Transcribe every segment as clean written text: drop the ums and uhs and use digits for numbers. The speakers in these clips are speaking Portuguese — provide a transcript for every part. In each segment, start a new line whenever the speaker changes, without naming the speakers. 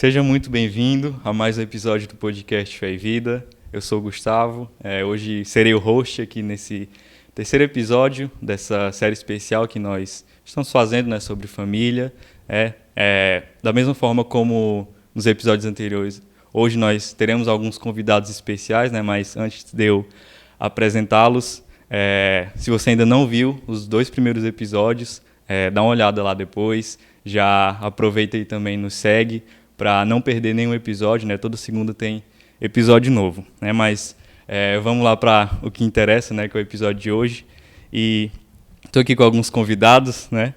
Seja muito bem-vindo a mais um episódio do podcast Fé e Vida. Eu sou o Gustavo, hoje serei o host aqui nesse terceiro episódio dessa série especial que nós estamos fazendo, né, sobre família. Da mesma forma como nos episódios anteriores, hoje nós teremos alguns convidados especiais, né, mas antes de eu apresentá-los, se você ainda não viu os 2 primeiros episódios, dá uma olhada lá depois. Já aproveita e também nos segue para não perder nenhum episódio, né? Toda segunda tem episódio novo, né? Mas vamos lá para o que interessa, né? Que é o episódio de hoje. E estou aqui com alguns convidados, né?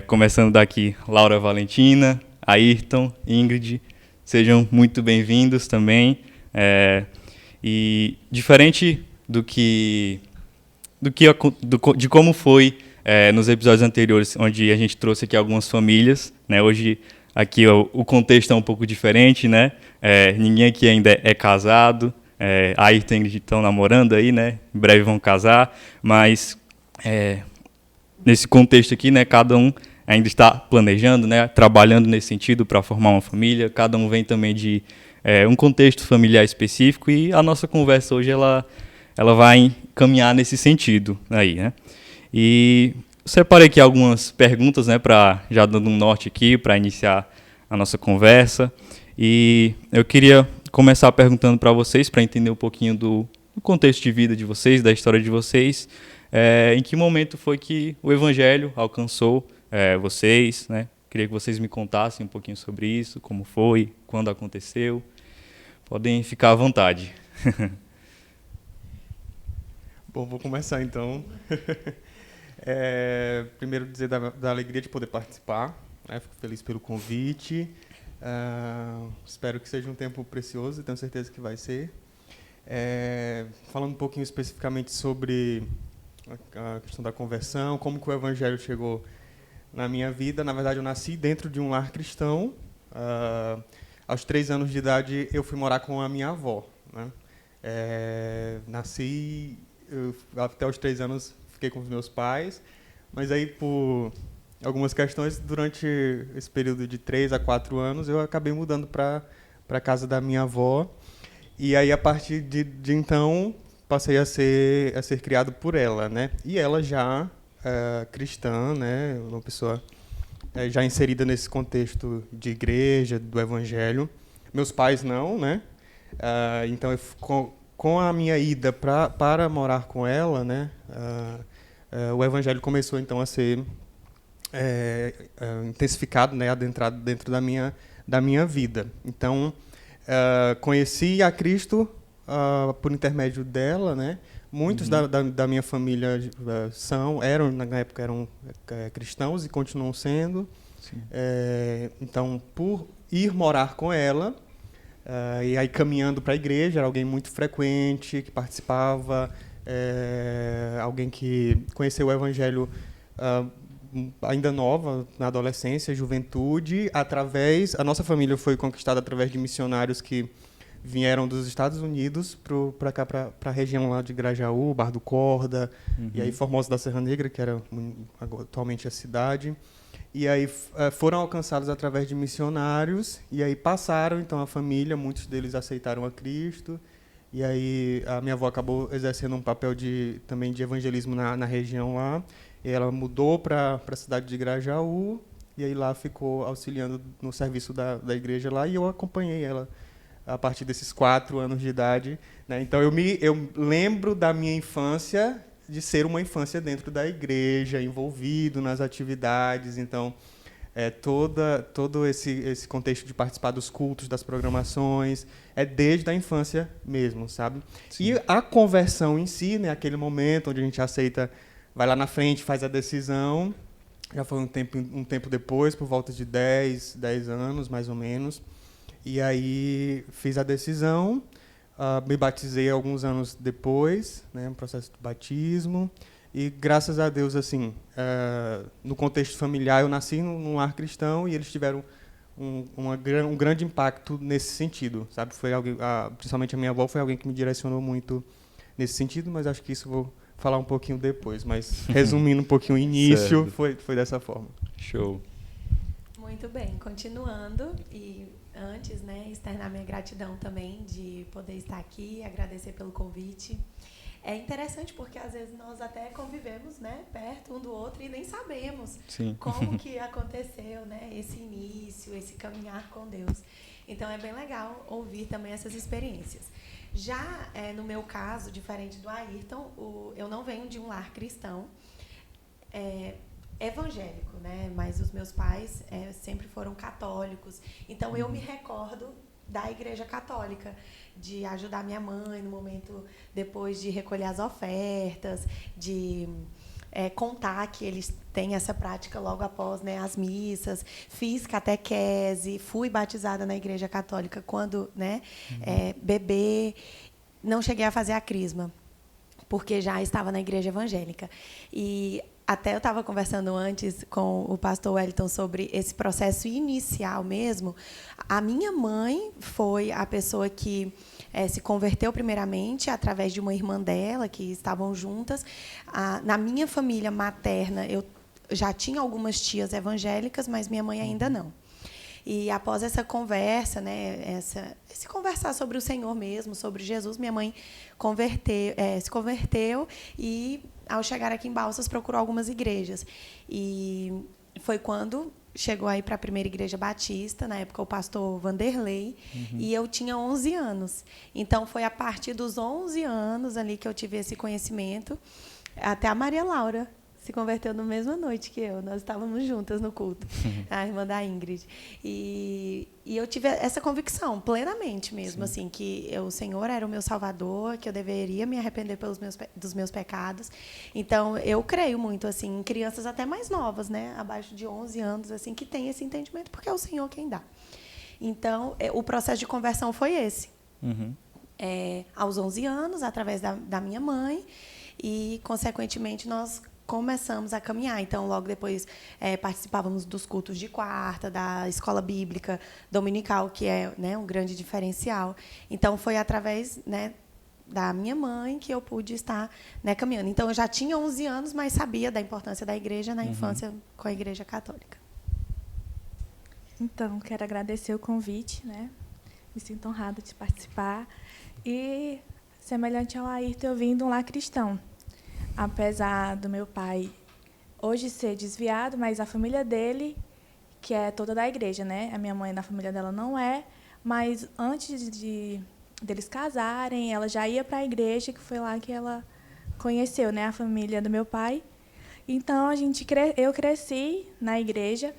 Começando daqui, Laura Valentina, Ayrton, Ingrid. Sejam muito bem-vindos também. E diferente de como foi nos episódios anteriores, onde a gente trouxe aqui algumas famílias, né? Hoje aqui o contexto é um pouco diferente, né? Ninguém aqui ainda é casado, Ayrton e Ingrid estão namorando aí, né? Em breve vão casar, mas nesse contexto aqui, né? Cada um ainda está planejando, né? Trabalhando nesse sentido para formar uma família. Cada um vem também de um contexto familiar específico e a nossa conversa hoje ela vai caminhar nesse sentido aí, né? E separei aqui algumas perguntas, né, já dando um norte aqui para iniciar a nossa conversa. E eu queria começar perguntando para vocês, para entender um pouquinho do contexto de vida de vocês, da história de vocês, em que momento foi que o Evangelho alcançou vocês, né? Queria que vocês me contassem um pouquinho sobre isso, como foi, quando aconteceu. Podem ficar à vontade.
Bom, vou começar então. Primeiro dizer da alegria de poder participar, né? Fico feliz pelo convite. Espero que seja um tempo precioso e tenho certeza que vai ser. Falando um pouquinho especificamente sobre a questão da conversão, como que o Evangelho chegou na minha vida. Na verdade, eu nasci dentro de um lar cristão. Aos 3 anos de idade, eu fui morar com a minha avó, né? Até os 3 anos fiquei com os meus pais, mas aí por algumas questões, durante esse período de 3 a 4 anos, eu acabei mudando para a casa da minha avó, e aí a partir de então passei a ser criado por ela, né? E ela já cristã, né? Uma pessoa já inserida nesse contexto de igreja, do evangelho. Meus pais não, né? Então com a minha ida para morar com ela, né? O evangelho começou então a ser intensificado, né? Adentrado dentro da minha vida. Então conheci a Cristo por intermédio dela, né? Muitos da minha família na época eram cristãos e continuam sendo. Então, por ir morar com ela, e aí caminhando para a igreja, era alguém muito frequente, que participava, alguém que conheceu o Evangelho ainda nova, na adolescência, juventude, a nossa família foi conquistada através de missionários que vieram dos Estados Unidos para cá, para a região lá de Grajaú, Bar do Corda, e aí Formosa da Serra Negra, que era atualmente a cidade. E aí foram alcançados através de missionários, e aí passaram, então, a família, muitos deles aceitaram a Cristo, e aí a minha avó acabou exercendo um papel também de evangelismo na região lá, e ela mudou para a cidade de Grajaú, e aí lá ficou auxiliando no serviço da igreja lá, e eu acompanhei ela a partir desses 4 anos de idade, né? Então eu lembro da minha infância de ser uma infância dentro da igreja, envolvido nas atividades. Então todo esse contexto de participar dos cultos, das programações, desde a infância mesmo, sabe? Sim. E a conversão em si, né, aquele momento onde a gente aceita, vai lá na frente, faz a decisão, já foi um tempo depois, por volta de 10 anos, mais ou menos. E aí fiz a decisão, me batizei alguns anos depois, né, no processo de batismo. E graças a Deus, assim, no contexto familiar, eu nasci num lar cristão e eles tiveram um grande impacto nesse sentido, sabe? Foi alguém, principalmente a minha avó foi alguém que me direcionou muito nesse sentido, mas acho que isso eu vou falar um pouquinho depois. Mas resumindo um pouquinho o início, foi dessa forma.
Show.
Muito bem, continuando e antes, né, externar minha gratidão também de poder estar aqui, agradecer pelo convite. É interessante porque às vezes nós até convivemos, né, perto um do outro e nem sabemos
Sim.
como que aconteceu, né, esse início, esse caminhar com Deus. Então é bem legal ouvir também essas experiências. Já no meu caso, diferente do Ayrton, eu não venho de um lar cristão evangélico, né? Mas os meus pais sempre foram católicos. Então eu me recordo da Igreja Católica, de ajudar minha mãe no momento depois de recolher as ofertas, de contar que eles têm essa prática logo após, né, as missas. Fiz catequese, fui batizada na Igreja Católica quando, né, bebê. Não cheguei a fazer a crisma, porque já estava na igreja evangélica. E até eu estava conversando antes com o pastor Wellington sobre esse processo inicial mesmo. A minha mãe foi a pessoa que se converteu primeiramente através de uma irmã dela, que estavam juntas. Na minha família materna, eu já tinha algumas tias evangélicas, mas minha mãe ainda não. E após essa conversa, né, esse conversar sobre o Senhor mesmo, sobre Jesus, minha mãe se converteu e, ao chegar aqui em Balsas, procurou algumas igrejas. E foi quando chegou aí para a primeira igreja batista, na época o pastor Vanderlei, e eu tinha 11 anos. Então, foi a partir dos 11 anos ali que eu tive esse conhecimento. Até a Maria Laura se converteu na mesma noite que eu. Nós estávamos juntas no culto, a irmã da Ingrid. E eu tive essa convicção, plenamente mesmo, assim, que o Senhor era o meu Salvador, que eu deveria me arrepender dos meus pecados. Então, eu creio muito, assim, em crianças até mais novas, né, abaixo de 11 anos, assim, que tem esse entendimento, porque é o Senhor quem dá. Então, o processo de conversão foi esse. Aos 11 anos, através da minha mãe, e, consequentemente, nós começamos a caminhar. Então, logo depois, participávamos dos cultos de quarta, da escola bíblica dominical, que é, né, um grande diferencial. Então, foi através, né, da minha mãe que eu pude estar, né, caminhando. Então, eu já tinha 11 anos, mas sabia da importância da igreja na infância com a Igreja Católica.
Então, quero agradecer o convite, né? Me sinto honrada de participar. E, semelhante ao Ayrton, eu vim de um lar cristão. Apesar do meu pai hoje ser desviado, mas a família dele, que é toda da igreja, né? A minha mãe, na família dela, não é, mas antes deles casarem, ela já ia para a igreja, que foi lá que ela conheceu, né, a família do meu pai. Então, eu cresci na igreja,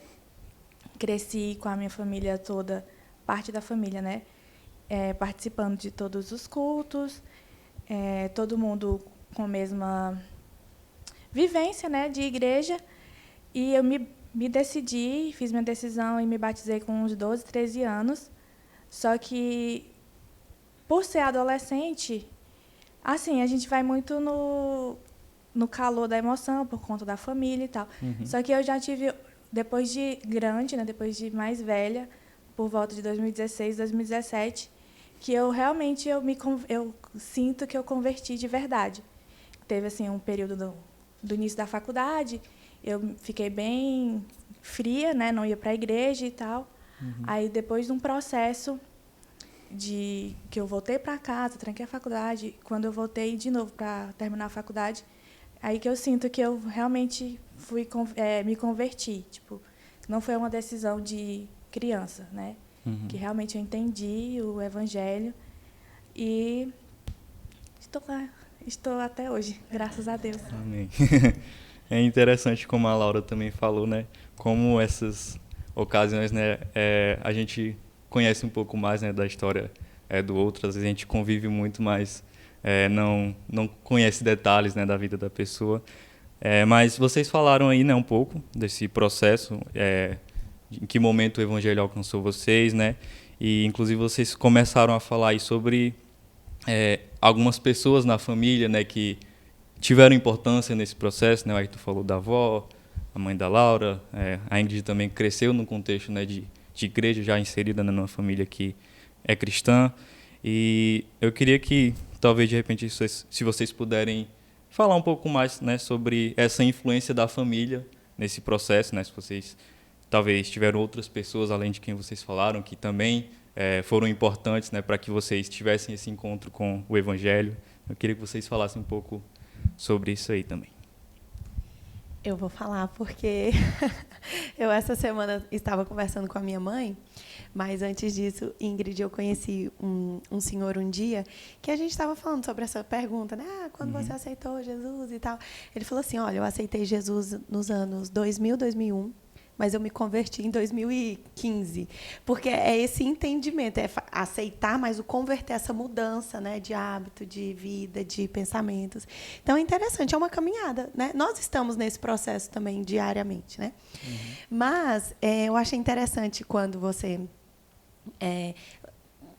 cresci com a minha família toda, parte da família, né? Participando de todos os cultos, todo mundo com a mesma vivência, né, de igreja. E eu me decidi, fiz minha decisão e me batizei com uns 12, 13 anos. Só que, por ser adolescente, assim, a gente vai muito no calor da emoção, por conta da família e tal. Só que eu já tive, depois de grande, né, depois de mais velha, por volta de 2016, 2017, que eu realmente eu sinto que eu converti de verdade. Teve assim um período do início da faculdade, eu fiquei bem fria, né, não ia para a igreja e tal. Aí, depois de um processo que eu voltei para casa, tranquei a faculdade, quando eu voltei de novo para terminar a faculdade, aí que eu sinto que eu realmente me converti. Tipo, não foi uma decisão de criança, né? Que realmente eu entendi o evangelho e estou até hoje, graças a Deus.
Amém. É interessante como a Laura também falou, né? Como essas ocasiões, né, a gente conhece um pouco mais, né, da história do outro. Às vezes a gente convive muito, mas não conhece detalhes, né, da vida da pessoa. Mas vocês falaram aí, né, um pouco desse processo, em que momento o evangelho alcançou vocês, né? E inclusive vocês começaram a falar aí sobre algumas pessoas na família, né, que tiveram importância nesse processo, né? O Ayrton falou da avó, a mãe da Laura, a Ingrid também cresceu num contexto, né, de igreja, já inserida numa família que é cristã. E eu queria que, talvez, de repente, se vocês puderem falar um pouco mais, né, sobre essa influência da família nesse processo, né? Se vocês talvez tiveram outras pessoas, além de quem vocês falaram, que também foram importantes, né, para que vocês tivessem esse encontro com o Evangelho. Eu queria que vocês falassem um pouco sobre isso aí também.
Eu vou falar porque eu essa semana estava conversando com a minha mãe, mas antes disso, Ingrid, eu conheci um senhor um dia que a gente estava falando sobre essa pergunta, né? Quando você aceitou Jesus e tal. Ele falou assim, olha, eu aceitei Jesus nos anos 2000, 2001, mas eu me converti em 2015, porque é esse entendimento, é aceitar, mas o converter, essa mudança, né, de hábito, de vida, de pensamentos. Então, é interessante, é uma caminhada, né? Nós estamos nesse processo também diariamente, né? Mas eu achei interessante quando você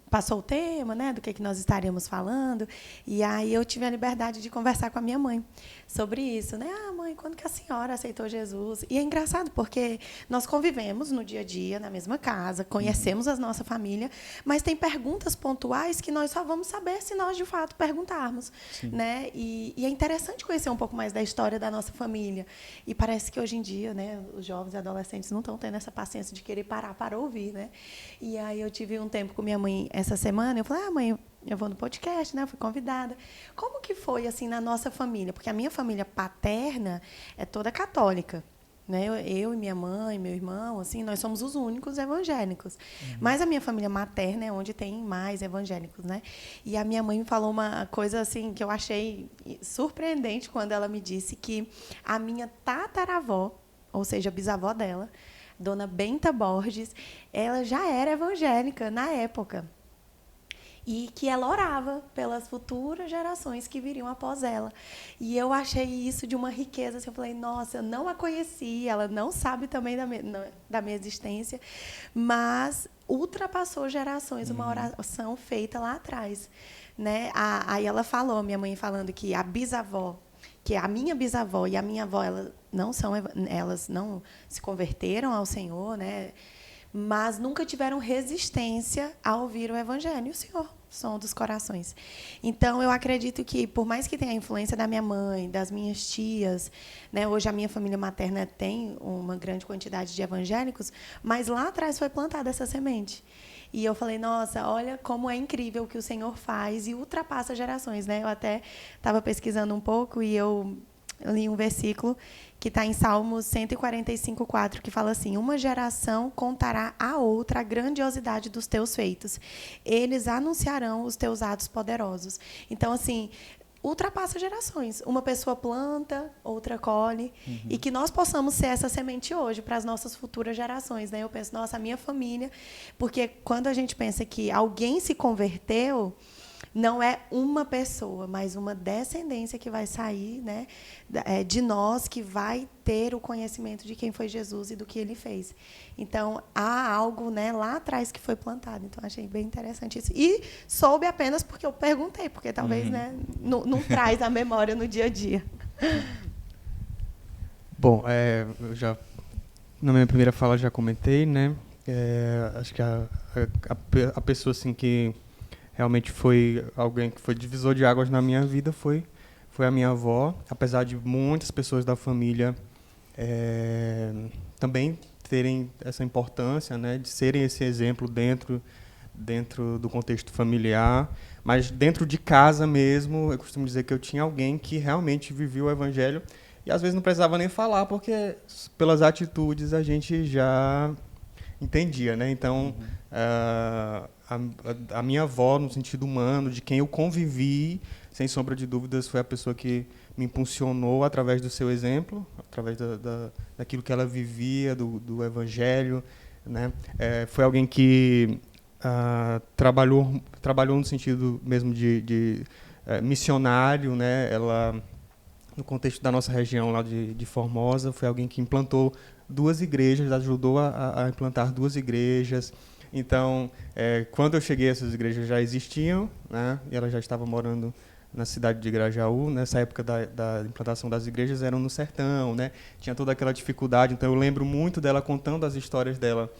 passou o tema, né, do que nós estaríamos falando, e aí eu tive a liberdade de conversar com a minha mãe sobre isso, né? Mãe, quando que a senhora aceitou Jesus? E é engraçado porque nós convivemos no dia a dia, na mesma casa, conhecemos a nossa família, mas tem perguntas pontuais que nós só vamos saber se nós, de fato, perguntarmos, né? E é interessante conhecer um pouco mais da história da nossa família. E parece que hoje em dia, né, os jovens e adolescentes não estão tendo essa paciência de querer parar para ouvir, né? E aí eu tive um tempo com minha mãe essa semana, eu falei, mãe, eu vou no podcast, né? Fui convidada. Como que foi, assim, na nossa família? Porque a minha família paterna é toda católica, né? Eu e minha mãe, meu irmão, assim, nós somos os únicos evangélicos. Mas a minha família materna é onde tem mais evangélicos, né? E a minha mãe me falou uma coisa, assim, que eu achei surpreendente quando ela me disse que a minha tataravó, ou seja, a bisavó dela, Dona Benta Borges, ela já era evangélica na época. E que ela orava pelas futuras gerações que viriam após ela. E eu achei isso de uma riqueza. Assim, eu falei, nossa, eu não a conheci, ela não sabe também da minha existência, mas ultrapassou gerações, uma oração feita lá atrás, né? Aí ela falou, minha mãe falando que a bisavó, que a minha bisavó e a minha avó, elas não se converteram ao Senhor, né? Mas nunca tiveram resistência a ouvir o Evangelho. E o Senhor, som dos corações. Então, eu acredito que, por mais que tenha a influência da minha mãe, das minhas tias, né, hoje a minha família materna tem uma grande quantidade de evangélicos, mas lá atrás foi plantada essa semente. E eu falei, nossa, olha como é incrível o que o Senhor faz e ultrapassa gerações, né? Eu até estava pesquisando um pouco e eu li um versículo que está em Salmos 145:4, que fala assim, uma geração contará à outra a grandiosidade dos teus feitos. Eles anunciarão os teus atos poderosos. Então, assim, ultrapassa gerações. Uma pessoa planta, outra colhe, e que nós possamos ser essa semente hoje para as nossas futuras gerações, né? Eu penso, nossa, a minha família, porque quando a gente pensa que alguém se converteu, não é uma pessoa, mas uma descendência que vai sair, né, de nós, que vai ter o conhecimento de quem foi Jesus e do que ele fez. Então, há algo, né, lá atrás que foi plantado. Então, achei bem interessante isso. E soube apenas porque eu perguntei, porque talvez né, não traz a memória no dia a dia.
Bom, eu já, na minha primeira fala, já comentei, né? Acho que a pessoa assim, que realmente foi alguém que foi divisor de águas na minha vida foi a minha avó, apesar de muitas pessoas da família também terem essa importância, né, de serem esse exemplo dentro do contexto familiar, mas dentro de casa mesmo, eu costumo dizer que eu tinha alguém que realmente vivia o Evangelho e às vezes não precisava nem falar, porque pelas atitudes a gente já entendia, né? Então, a minha avó, no sentido humano, de quem eu convivi, sem sombra de dúvidas, foi a pessoa que me impulsionou através do seu exemplo, através daquilo que ela vivia, do Evangelho, né? Foi alguém que trabalhou no sentido mesmo de missionário, né? Ela, no contexto da nossa região lá de Formosa, foi alguém que implantou 2 igrejas, ajudou a implantar 2 igrejas. Então, quando eu cheguei, essas igrejas já existiam, né? E ela já estava morando na cidade de Grajaú. Nessa época da implantação das igrejas, eram no sertão, né? Tinha toda aquela dificuldade. Então, eu lembro muito dela contando as histórias dela,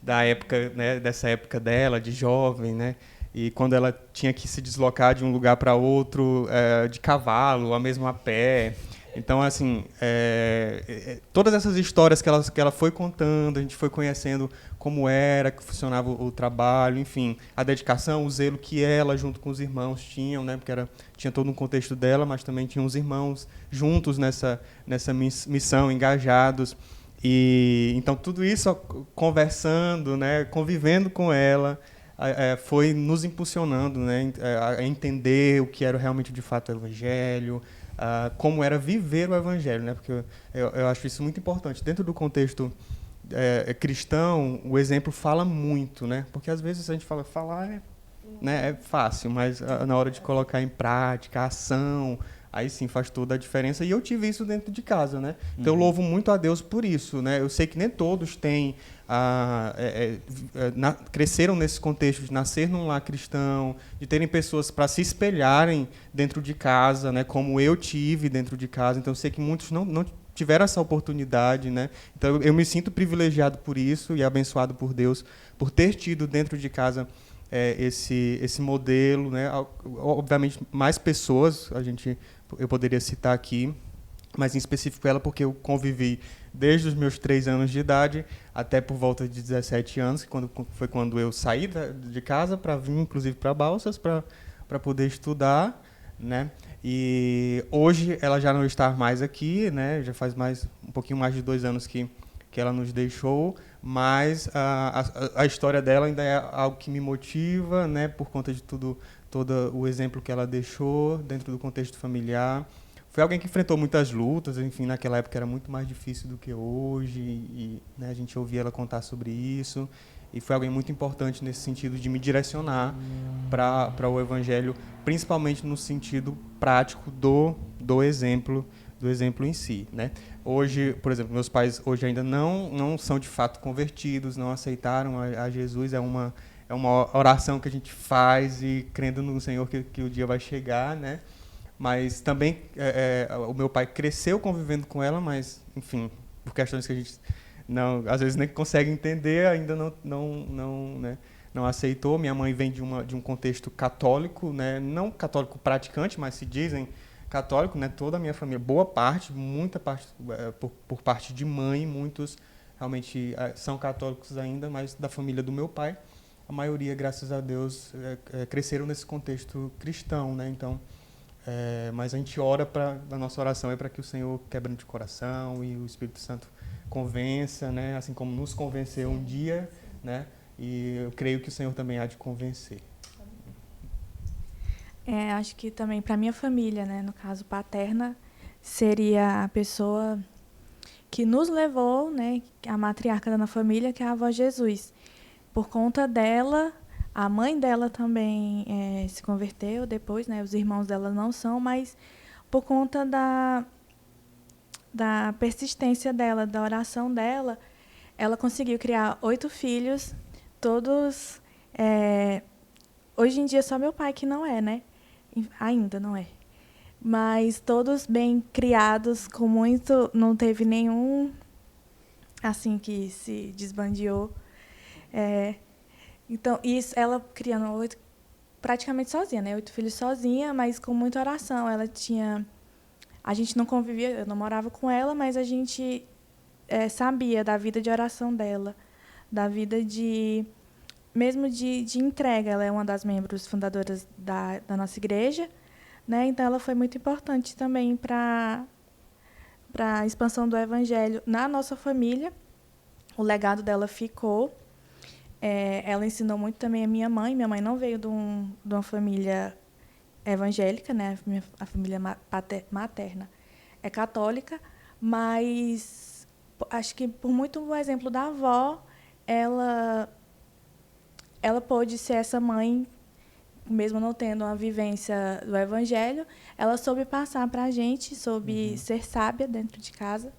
da época, né? Dessa época dela, de jovem, né? E quando ela tinha que se deslocar de um lugar para outro, de cavalo, ou mesmo a pé. Então, assim, todas essas histórias que ela foi contando, a gente foi conhecendo como era, que funcionava o trabalho, enfim, a dedicação, o zelo que ela, junto com os irmãos, tinham, né? Porque tinha todo um contexto dela, mas também tinham os irmãos juntos nessa missão, engajados. E então tudo isso conversando, né, convivendo com ela, foi nos impulsionando, né, a entender o que era realmente de fato o Evangelho, como era viver o Evangelho, né, porque eu acho isso muito importante. Dentro do contexto cristão, o exemplo fala muito, né, porque às vezes a gente falar né, é fácil, mas na hora de colocar em prática, a ação, aí sim faz toda a diferença. E eu tive isso dentro de casa, né? Então eu louvo muito a Deus por isso, né? Eu sei que nem todos têm cresceram nesse contexto de nascer num lar cristão, de terem pessoas para se espelharem dentro de casa, né? Como eu tive dentro de casa. Então eu sei que muitos não tiveram essa oportunidade, né? Então eu me sinto privilegiado por isso e abençoado por Deus por ter tido dentro de casa esse modelo, né? Obviamente mais pessoas eu poderia citar aqui, mas em específico ela porque eu convivi desde os meus 3 anos de idade até por volta de 17 anos, que foi quando eu saí de casa para vir, inclusive, para Balsas, para poder estudar, né? E hoje ela já não está mais aqui, né? Já faz um pouquinho mais de 2 anos que ela nos deixou, mas a história dela ainda é algo que me motiva, né? Por conta de todo o exemplo que ela deixou dentro do contexto familiar. Foi alguém que enfrentou muitas lutas, enfim, naquela época era muito mais difícil do que hoje, e né, a gente ouvia ela contar sobre isso, e foi alguém muito importante nesse sentido de me direcionar para o Evangelho, principalmente no sentido prático do exemplo em si, né? Hoje, por exemplo, meus pais hoje ainda não são de fato convertidos, não aceitaram a Jesus, é uma oração que a gente faz e crendo no Senhor que o dia vai chegar, né? Mas também o meu pai cresceu convivendo com ela, mas, enfim, por questões que a gente às vezes nem consegue entender, ainda não aceitou. Minha mãe vem de um contexto católico, né? Não católico praticante, mas se dizem católico, né? Toda a minha família, boa parte, muita parte por parte de mãe, muitos realmente são católicos ainda, mas da família do meu pai, a maioria, graças a Deus, cresceram nesse contexto cristão, né? Então, mas a gente ora a nossa oração é para que o Senhor quebrante o coração e o Espírito Santo convença, né? Assim como nos convenceu um dia, né? E eu creio que o Senhor também há de convencer.
Acho que também para minha família, né, no caso paterna, seria a pessoa que nos levou, né, a matriarca da família, que é a avó Jesus. Por conta dela, a mãe dela também se converteu depois, né, os irmãos dela não são, mas por conta da persistência dela, da oração dela, ela conseguiu criar 8 filhos, todos... hoje em dia só meu pai que não é, né? Ainda não é. Mas todos bem criados, com muito... Não teve nenhum, assim, que se desbandeou. Então, isso, ela criando 8, praticamente sozinha, né? 8 filhos sozinha, mas com muita oração. Ela tinha... A gente não convivia, eu não morava com ela, mas a gente sabia da vida de oração dela, da vida mesmo de entrega. Ela é uma das membros fundadoras da nossa igreja, né? Então ela foi muito importante também para a expansão do evangelho na nossa família. O legado dela ficou. Ela ensinou muito também a minha mãe. Minha mãe não veio de uma família evangélica, né? A família materna é católica, mas acho que por muito o exemplo da avó, ela pôde ser essa mãe, mesmo não tendo uma vivência do Evangelho, ela soube passar para a gente, soube ser sábia dentro de casa.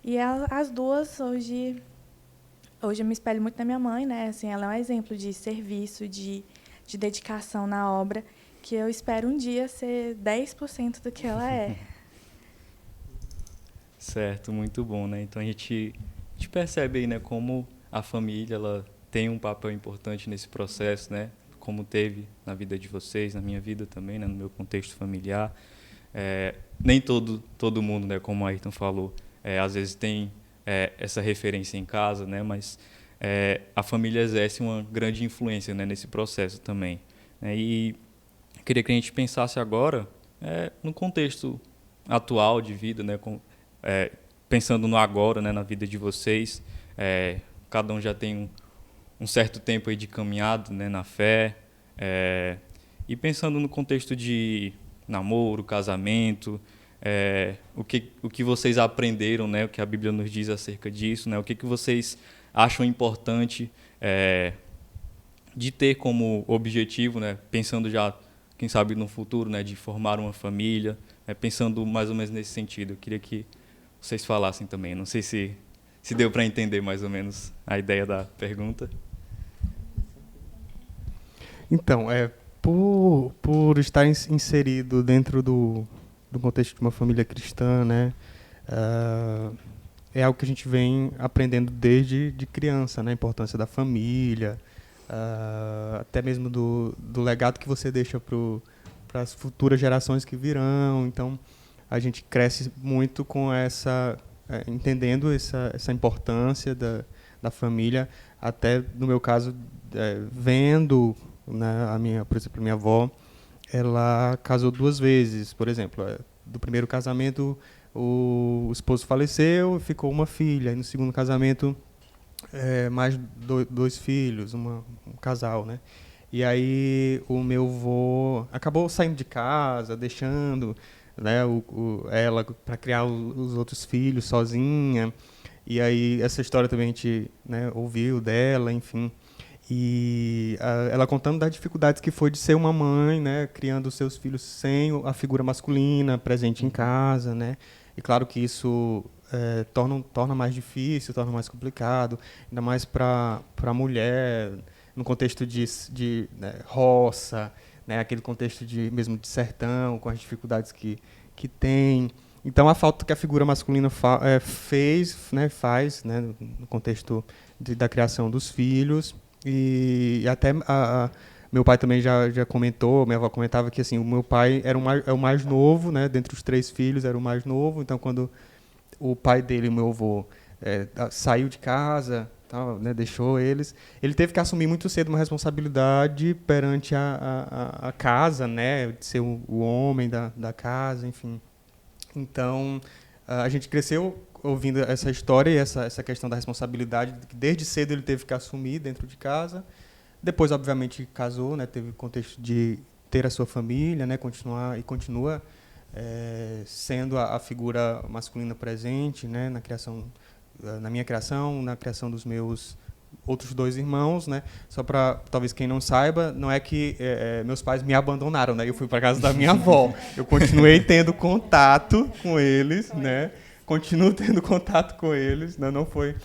E as duas, hoje eu me espelho muito na minha mãe, né? Assim, ela é um exemplo de serviço, de dedicação na obra, que eu espero um dia ser 10% do que ela é.
Certo, muito bom, né? Então a gente percebe aí, né, como a família ela tem um papel importante nesse processo, né? Como teve na vida de vocês, na minha vida também, né? No meu contexto familiar. Nem todo mundo, né, como o Ayrton falou, às vezes tem essa referência em casa, né, mas a família exerce uma grande influência, né, nesse processo também. Né, e queria que a gente pensasse agora no contexto atual de vida, né, pensando no agora, né, na vida de vocês. Cada um já tem um certo tempo aí de caminhada, né, na fé, e pensando no contexto de namoro, casamento, o que vocês aprenderam, né, o que a Bíblia nos diz acerca disso, né, o que vocês acham importante de ter como objetivo, né, pensando já, quem sabe, no futuro, né, de formar uma família, pensando mais ou menos nesse sentido. Eu queria que vocês falassem também. Não sei se deu para entender mais ou menos a ideia da pergunta.
Então, por estar inserido dentro do contexto de uma família cristã, né, é algo que a gente vem aprendendo desde de criança, né, a importância da família, até mesmo do legado que você deixa para as futuras gerações que virão. Então, a gente cresce muito com entendendo essa importância da família, até no meu caso, vendo, né, por exemplo, minha avó, ela casou 2 vezes, por exemplo, do primeiro casamento o esposo faleceu e ficou uma filha, e no segundo casamento mais 2 filhos, um casal, né? E aí o meu avô acabou saindo de casa, deixando, né, ela para criar os outros filhos sozinha. E aí essa história também a gente, né, ouviu dela, enfim. E ela contando das dificuldades que foi de ser uma mãe, né, criando os seus filhos sem a figura masculina presente em casa, né? E claro que isso torna mais difícil, torna mais complicado, ainda mais para a mulher, no contexto de né, roça, né, aquele contexto mesmo de sertão, com as dificuldades que tem. Então, a falta que a figura masculina faz, né, no contexto da criação dos filhos. E até meu pai também já comentou, minha avó comentava que assim, o meu pai era o mais novo, né, dentre os 3 filhos, era o mais novo. Então, quando o pai dele, o meu avô, saiu de casa, tal, né, deixou eles, ele teve que assumir muito cedo uma responsabilidade perante a casa, né, de ser o homem da casa, enfim. Então, a gente cresceu ouvindo essa história e essa questão da responsabilidade, que desde cedo ele teve que assumir dentro de casa. Depois, obviamente, casou, né, teve o contexto de ter a sua família, né, continua sendo a figura masculina presente, né, na minha criação, na criação dos meus outros 2 irmãos, né? Só para talvez quem não saiba, não é que meus pais me abandonaram, né? Eu fui para casa da minha avó. Eu continuei tendo contato com eles, né? Continuo tendo contato com eles, né? Não foi.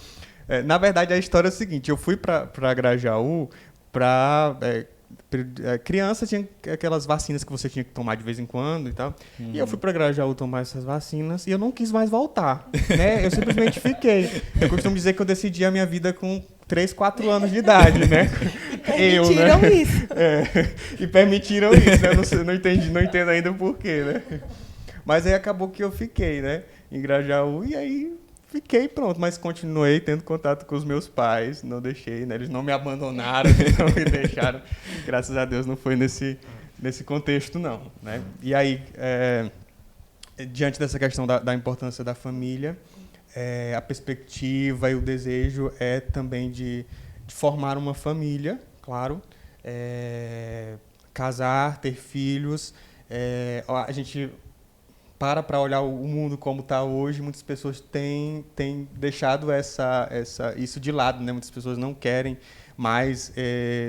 Na verdade, a história é a seguinte: eu fui para Grajaú para criança, tinha aquelas vacinas que você tinha que tomar de vez em quando e tal. E eu fui para Grajaú tomar essas vacinas e eu não quis mais voltar, né? Eu simplesmente fiquei. Eu costumo dizer que eu decidi a minha vida com 3, 4 anos de idade, né?
Permitiram isso.
E permitiram isso, né? Não entendo ainda o porquê, né? Mas aí acabou que eu fiquei, né? Em Grajaú, e aí fiquei pronto, mas continuei tendo contato com os meus pais, não deixei, né? Eles não me abandonaram, não me deixaram. Graças a Deus não foi nesse contexto, não, né? E aí, diante dessa questão da importância da família, a perspectiva e o desejo é também de formar uma família, claro, casar, ter filhos. A gente para olhar o mundo como está hoje, muitas pessoas têm deixado isso de lado, né? Muitas pessoas não querem mais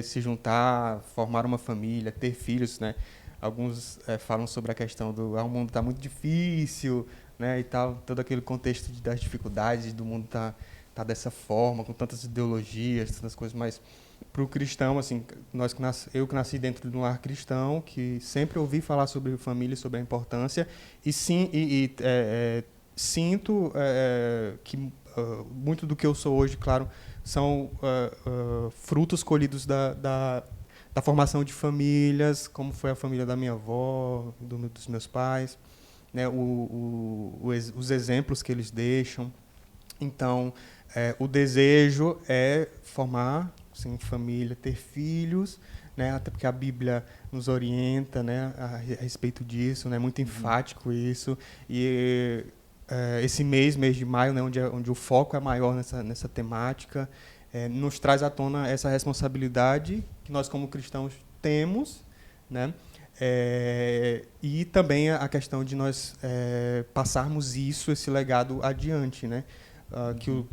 se juntar, formar uma família, ter filhos, né? Alguns falam sobre a questão o mundo está muito difícil, né? E tal, todo aquele contexto das dificuldades do mundo tá dessa forma, com tantas ideologias, tantas coisas, mas para o cristão, assim, eu que nasci dentro de um lar cristão, que sempre ouvi falar sobre família, sobre a importância, e sinto que muito do que eu sou hoje, claro, são frutos colhidos da formação de famílias, como foi a família da minha avó, dos meus pais. né, os exemplos que eles deixam. Então, o desejo é formar, sim, família, ter filhos, né, até porque a Bíblia nos orienta, né, a respeito disso, né, muito enfático isso. E esse mês de maio, né, onde o foco é maior nessa temática, nos traz à tona essa responsabilidade que nós, como cristãos, temos, né, e também a questão de nós passarmos esse legado adiante, né, que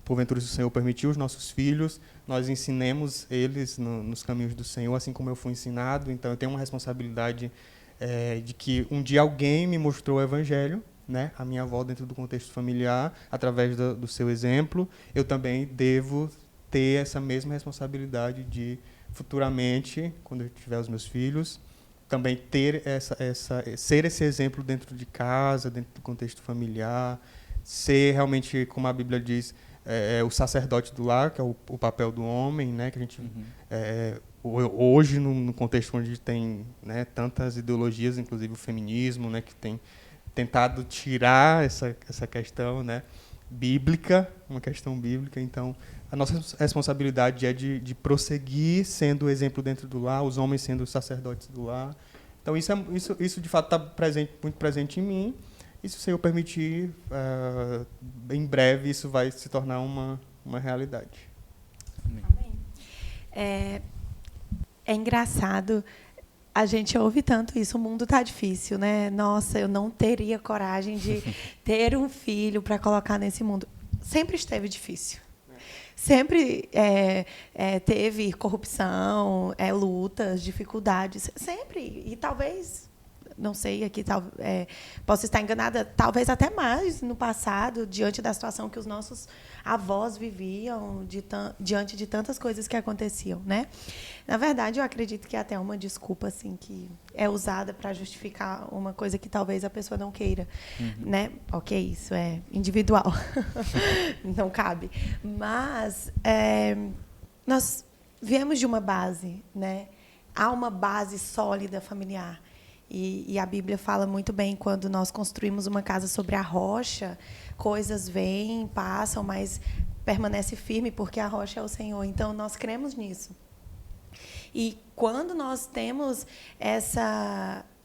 porventura, se o Senhor permitiu, os nossos filhos, nós ensinemos eles nos caminhos do Senhor, assim como eu fui ensinado. Então, eu tenho uma responsabilidade de que um dia alguém me mostrou o Evangelho, né, a minha avó, dentro do contexto familiar, através do seu exemplo. Eu também devo ter essa mesma responsabilidade de, futuramente, quando eu tiver os meus filhos, também ter ser esse exemplo dentro de casa, dentro do contexto familiar, ser realmente, como a Bíblia diz, o sacerdote do lar, que é o papel do homem, né, que a gente hoje no contexto onde tem, né, tantas ideologias, inclusive o feminismo, né, que tem tentado tirar essa questão, né, bíblica, uma questão bíblica. Então, a nossa responsabilidade é de prosseguir sendo o exemplo dentro do lar, os homens sendo os sacerdotes do lar. Então, isso de fato está muito presente em mim. E, se o Senhor permitir, em breve isso vai se tornar uma realidade.
Amém. É engraçado, a gente ouve tanto isso, o mundo está difícil, né? Nossa, eu não teria coragem de ter um filho para colocar nesse mundo. Sempre esteve difícil. Sempre teve corrupção, lutas, dificuldades, sempre. E talvez, não sei, aqui posso estar enganada, talvez até mais no passado, diante da situação que os nossos avós viviam, diante de tantas coisas que aconteciam, né? Na verdade, eu acredito que é até uma desculpa assim, que é usada para justificar uma coisa que talvez a pessoa não queira. Né? Ok, isso é individual. Não cabe. Mas nós viemos de uma base, né? Há uma base sólida familiar. E a Bíblia fala muito bem, quando nós construímos uma casa sobre a rocha, coisas vêm, passam, mas permanece firme, porque a rocha é o Senhor. Então, nós cremos nisso. E quando nós temos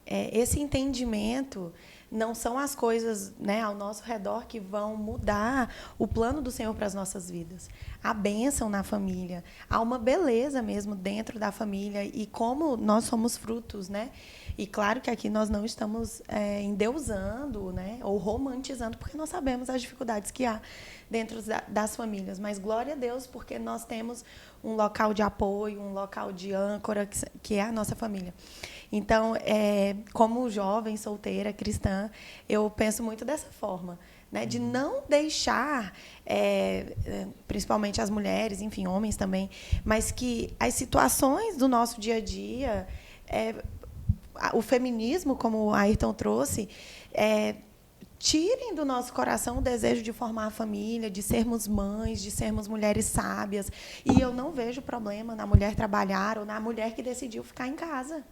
esse entendimento, não são as coisas, né, ao nosso redor que vão mudar o plano do Senhor para as nossas vidas. Há bênção na família, há uma beleza mesmo dentro da família, e como nós somos frutos, né? E claro que aqui nós não estamos endeusando, né, ou romantizando, porque nós sabemos as dificuldades que há dentro das famílias. Mas glória a Deus, porque nós temos um local de apoio, um local de âncora, que é a nossa família. Então, como jovem, solteira, cristã, eu penso muito dessa forma, né, de não deixar, principalmente as mulheres, enfim, homens também, mas que as situações do nosso dia a dia, o feminismo, como o Ayrton trouxe, tirem do nosso coração o desejo de formar a família, de sermos mães, de sermos mulheres sábias. E eu não vejo problema na mulher trabalhar ou na mulher que decidiu ficar em casa.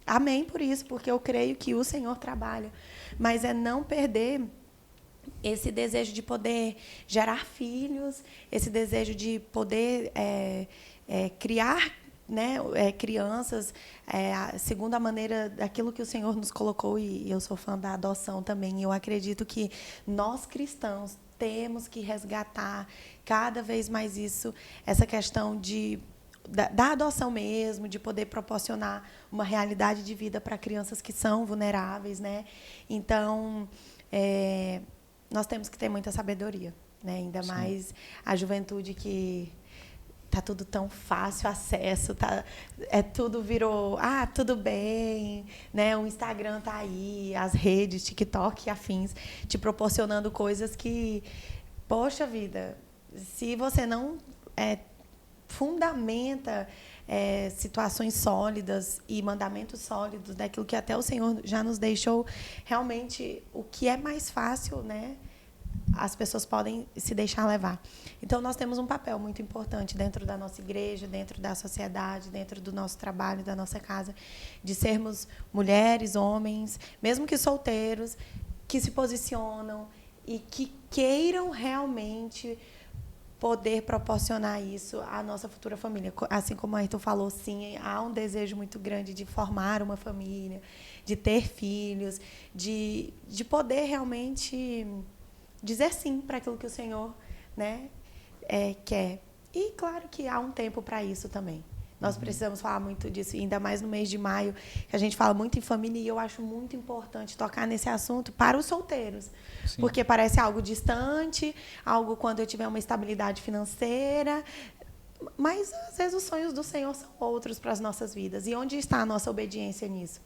Amém por isso, porque eu creio que o Senhor trabalha. Mas não perder esse desejo de poder gerar filhos, esse desejo de poder criar, né, crianças, segundo a maneira daquilo que o Senhor nos colocou, e eu sou fã da adoção também. Eu acredito que nós, cristãos, temos que resgatar cada vez mais essa questão da adoção mesmo, de poder proporcionar uma realidade de vida para crianças que são vulneráveis, né? Então, nós temos que ter muita sabedoria, né? Ainda Sim. mais a juventude que tá tudo tão fácil acesso, tudo virou, tudo bem, né? O Instagram tá aí, as redes, TikTok e afins, te proporcionando coisas que, poxa vida, se você não fundamenta situações sólidas e mandamentos sólidos daquilo que até o Senhor já nos deixou, realmente o que é mais fácil, né? as pessoas podem se deixar levar. Então, nós temos um papel muito importante dentro da nossa igreja, dentro da sociedade, dentro do nosso trabalho, da nossa casa, de sermos mulheres, homens, mesmo que solteiros, que se posicionam e que queiram realmente poder proporcionar isso à nossa futura família. Assim como a Ayrton falou, sim, há um desejo muito grande de formar uma família, de ter filhos, de poder realmente dizer sim para aquilo que o Senhor, né, quer. E, claro, que há um tempo para isso também. Nós precisamos falar muito disso, ainda mais no mês de maio, que a gente fala muito em família, e eu acho muito importante tocar nesse assunto para os solteiros. Sim. Porque parece algo distante, algo quando eu tiver uma estabilidade financeira, mas, às vezes, os sonhos do Senhor são outros para as nossas vidas. E onde está a nossa obediência nisso?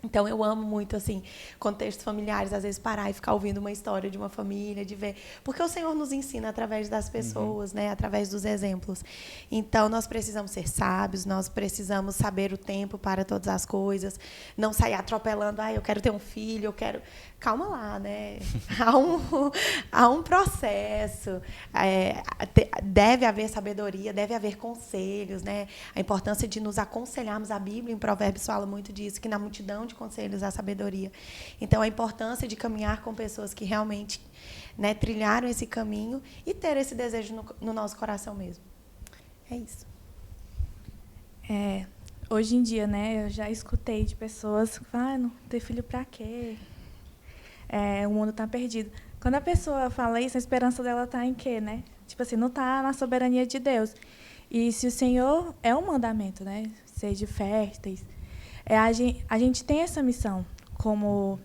Então, eu amo muito, assim, contextos familiares, às vezes parar e ficar ouvindo uma história de uma família, de ver... Porque o Senhor nos ensina através das pessoas, né? Através dos exemplos. Então, nós precisamos ser sábios, nós precisamos saber o tempo para todas as coisas, não sair atropelando, eu quero ter um filho, eu quero... Calma lá, né? Há um processo, deve haver sabedoria, deve haver conselhos, né? A importância de nos aconselharmos. A Bíblia, em Provérbios, fala muito disso, que na multidão de conselhos há sabedoria. Então, a importância de caminhar com pessoas que realmente, né, trilharam esse caminho e ter esse desejo no nosso coração mesmo. É isso.
Hoje em dia, né, eu já escutei de pessoas que falam, não ter filho para quê? O mundo está perdido. Quando a pessoa fala isso, a esperança dela está em quê, né? Tipo assim, não está na soberania de Deus. E se o Senhor é um mandamento, né? Sejam férteis. A gente tem essa missão, como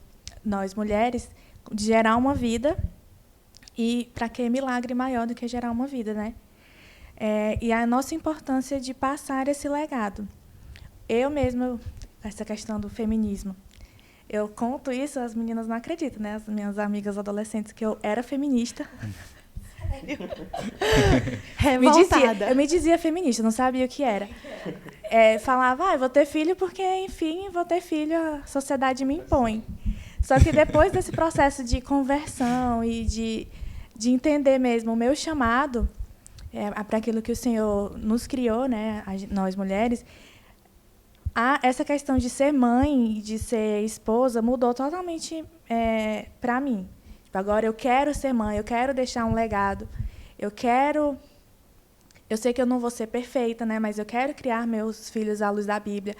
nós mulheres, de gerar uma vida. E para que milagre maior do que gerar uma vida, né? E a nossa importância de passar esse legado. Eu mesma, essa questão do feminismo, eu conto isso, as meninas não acreditam, né? As minhas amigas adolescentes, que eu era feminista. Sério? Eu me dizia feminista, não sabia o que era. Falava, eu vou ter filho porque, enfim, vou ter filho, a sociedade me impõe. Só que depois desse processo de conversão e de entender mesmo o meu chamado para aquilo que o Senhor nos criou, né? Nós mulheres, essa questão de ser mãe, de ser esposa, mudou totalmente para mim. Tipo, agora eu quero ser mãe, eu quero deixar um legado, eu sei que eu não vou ser perfeita, né, mas eu quero criar meus filhos à luz da Bíblia.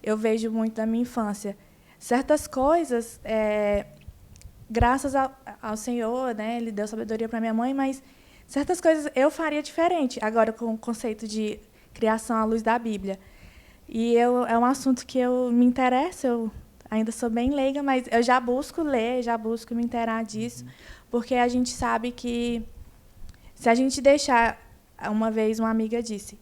Eu vejo muito na minha infância. Certas coisas, graças ao Senhor, né, Ele deu sabedoria para minha mãe, mas certas coisas eu faria diferente, agora com o conceito de criação à luz da Bíblia. E é um assunto que eu me interesso, eu ainda sou bem leiga, mas eu já busco ler, já busco me inteirar disso, porque a gente sabe que, se a gente deixar... Uma vez uma amiga disse,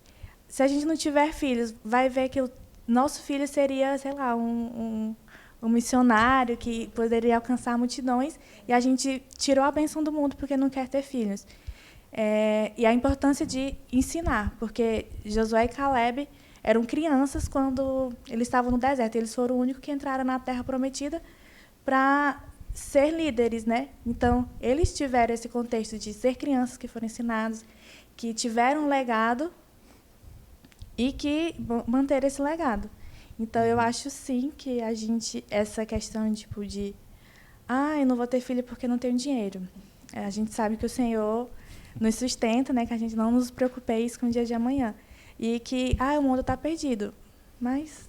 se a gente não tiver filhos, vai ver que o nosso filho seria, sei lá, um missionário que poderia alcançar multidões, e a gente tirou a bênção do mundo porque não quer ter filhos. E a importância de ensinar, porque Josué e Caleb eram crianças quando eles estavam no deserto. Eles foram os únicos que entraram na Terra Prometida para ser líderes, né? Então, eles tiveram esse contexto de ser crianças que foram ensinadas, que tiveram um legado e que manteram esse legado. Então, eu acho, sim, que essa questão tipo, eu não vou ter filho porque não tenho dinheiro. A gente sabe que o Senhor nos sustenta, né? Que a gente não nos preocupe com o dia de amanhã. E que, o mundo está perdido. Mas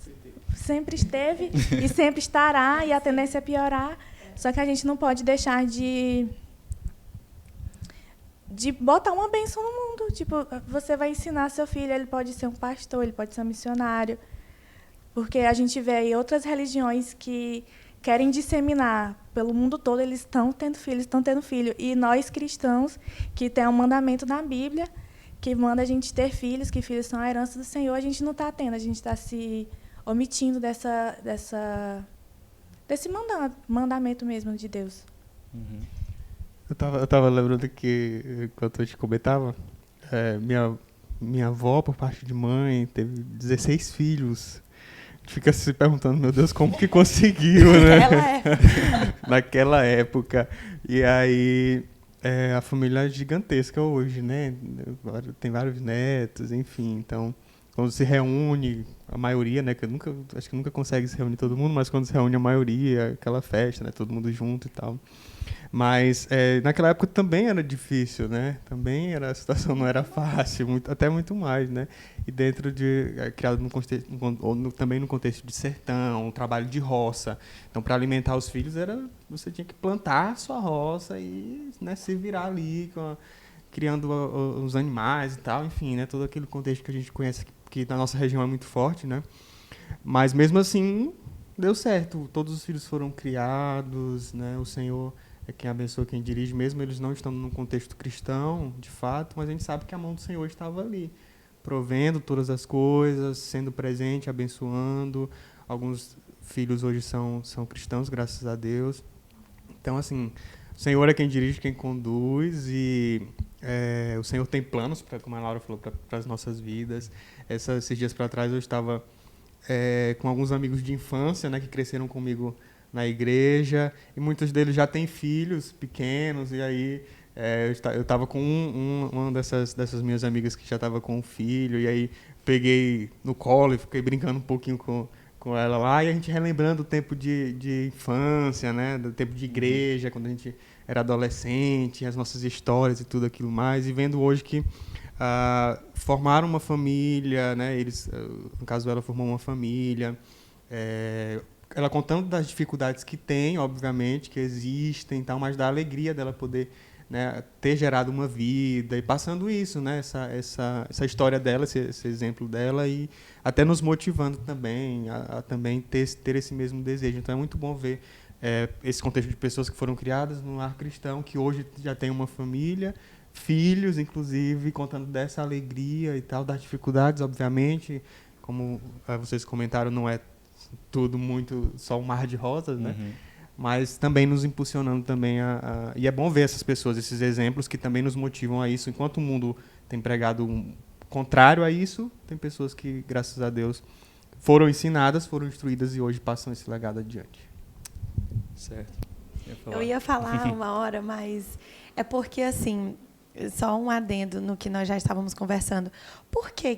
sempre esteve e sempre estará, e a tendência é piorar. Só que a gente não pode deixar de botar uma bênção no mundo. Tipo, você vai ensinar seu filho, ele pode ser um pastor, ele pode ser um missionário. Porque a gente vê aí outras religiões que querem disseminar pelo mundo todo, eles estão tendo filho. E nós, cristãos, que tem um mandamento na Bíblia, que manda a gente ter filhos, que filhos são a herança do Senhor, a gente não está tendo, a gente está se omitindo desse mandamento mesmo de Deus.
Uhum. Eu tava lembrando que, enquanto a gente comentava, minha avó, por parte de mãe, teve 16 filhos. A gente fica se perguntando, meu Deus, como que conseguiu, né? Naquela época. E aí, A família é gigantesca hoje, né? Tem vários netos, enfim. Então, quando se reúne, a maioria, né? Acho que nunca consegue se reunir todo mundo, mas quando se reúne a maioria, aquela festa, né? Todo mundo junto e tal. Mas naquela época também era difícil, né? Também a situação não era fácil, até muito mais, né? E dentro criado também no contexto de sertão, um trabalho de roça. Então, para alimentar os filhos você tinha que plantar a sua roça e, né, se virar ali criando os animais e tal, enfim, né? Todo aquele contexto que a gente conhece que na nossa região é muito forte, né? Mas mesmo assim deu certo. Todos os filhos foram criados, né? O Senhor é quem abençoa, quem dirige, mesmo eles não estando num contexto cristão, de fato, mas a gente sabe que a mão do Senhor estava ali, provendo todas as coisas, sendo presente, abençoando. Alguns filhos hoje são cristãos, graças a Deus. Então, assim, o Senhor é quem dirige, quem conduz, e o Senhor tem planos, como a Laura falou, para as nossas vidas. Esses dias para trás eu estava com alguns amigos de infância, né, que cresceram comigo na igreja, e muitos deles já têm filhos pequenos, e aí eu estava com uma dessas minhas amigas que já estava com um filho, e aí peguei no colo e fiquei brincando um pouquinho com ela lá, e a gente relembrando o tempo de infância, né, do tempo de igreja, quando a gente era adolescente, as nossas histórias e tudo aquilo mais, e vendo hoje que formaram uma família, né, no caso ela formou uma família, ela contando das dificuldades que tem, obviamente, que existem, tal, mas da alegria dela poder, né, ter gerado uma vida e passando isso, né, essa história dela, esse exemplo dela, e até nos motivando também a também ter esse mesmo desejo. Então é muito bom ver esse contexto de pessoas que foram criadas no lar cristão, que hoje já tem uma família, filhos, inclusive, contando dessa alegria e tal, das dificuldades, obviamente, como vocês comentaram, não é tudo muito só um mar de rosas, né? Uhum. Mas também nos impulsionando também e é bom ver essas pessoas, esses exemplos que também nos motivam a isso. Enquanto o mundo tem pregado contrário a isso, tem pessoas que, graças a Deus, foram ensinadas, foram instruídas e hoje passam esse legado adiante.
Certo.
Eu ia falar uma hora, mas é porque, assim, só um adendo no que nós já estávamos conversando. Por que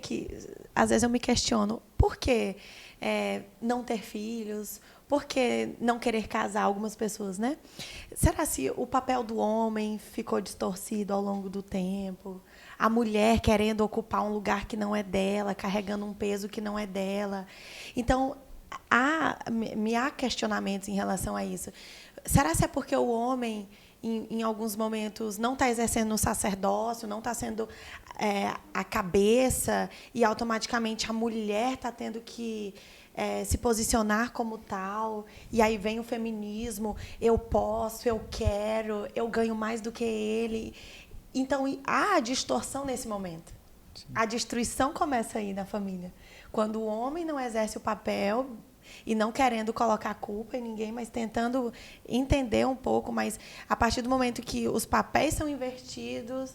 às vezes eu me questiono, por que não ter filhos? Por que não querer casar algumas pessoas, né? Será se o papel do homem ficou distorcido ao longo do tempo? A mulher querendo ocupar um lugar que não é dela, carregando um peso que não é dela. Então, há questionamentos em relação a isso. Será se é porque o homem, em alguns momentos, não está exercendo o sacerdócio, não está sendo a cabeça, e automaticamente a mulher está tendo que se posicionar como tal, e aí vem o feminismo, eu posso, eu quero, eu ganho mais do que ele. Então, há a distorção nesse momento. Sim. A destruição começa aí na família. Quando o homem não exerce o papel, e não querendo colocar culpa em ninguém, mas tentando entender um pouco, mas a partir do momento que os papéis são invertidos,